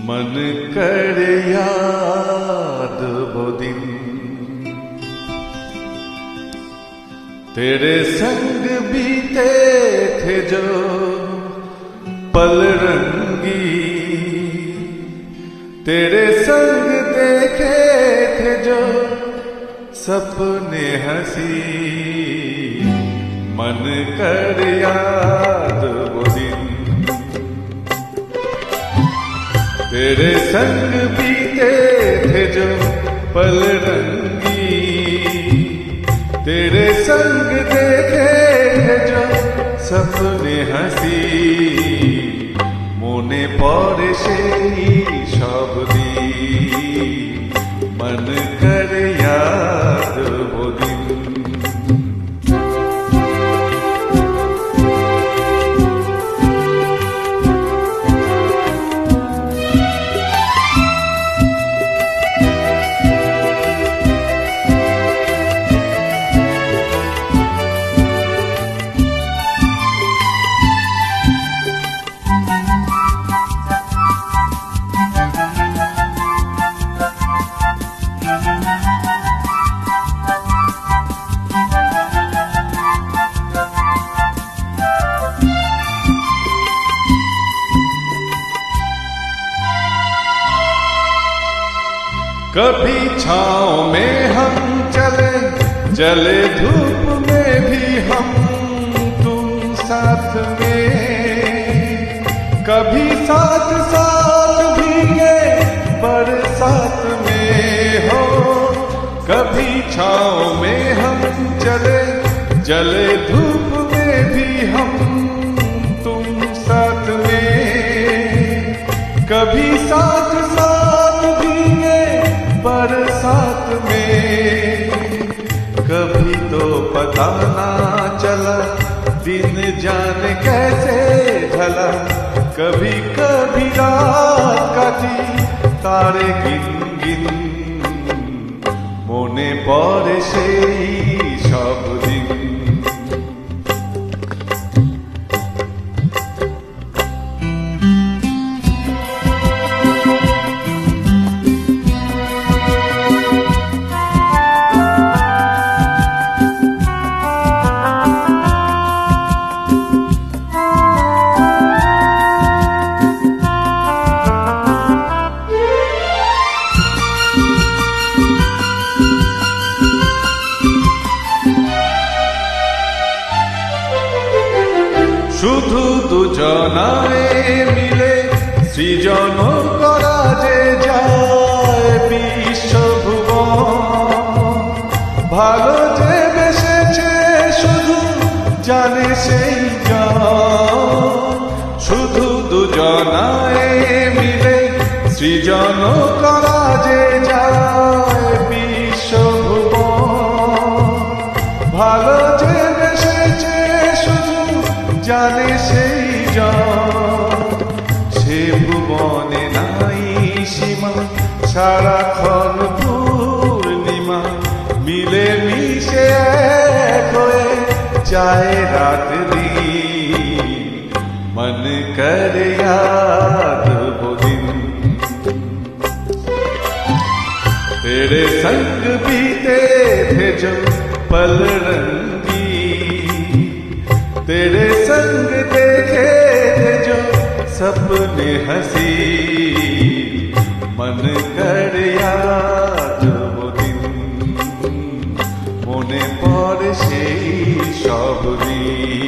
मन करे याद वो दिन तेरे संग बीते थे जो पल रंगी, तेरे संग देखे थे जो सपने हंसी। मन कर याद वो दिन तेरे संग बीते थे जो पल रंगी, तेरे संग देखे थे जो सपने हंसी। মনে পড়ে সেই সব দিন, মন করে याद वो दिन। कभी छाँव में हम चले, जले धूप में भी हम तुम साथ में, कभी साथ साथ भीगे बरसात में हो। कभी छाँव में हम चले, जले धूप में भी हम तुम साथ में, कभी साथ बरसात में। कभी तो पता ना चला दिन जाने कैसे ढला, कभी कभी रात काटी तारे गिन गिन। মনে পড়ে সেই সব দিন। শুধু দুজনায় মিলে সৃজন করা যে যায় বিশ্বভুবন। ভালো যে বেসেছে শুধু জানে সেই জন, শুধু দুজনায় মিলে সৃজন করা যে যায় বিশ্বভুবন। ভালো যে বেসেছে শুধু জানে সেই জন, সে ভুবনে নাই সীমা সারাক্ষণ পূর্ণিমা। মিলে মিশে এক হয়ে যায় রাত দিন, মন করে याद वो दिन तेरे संग बीते थे जो पल रंगी, तेरे संग देखे थे जो सपने हंसी। मन कर याद वो दिन, মনে পড়ে সেই সব দিন।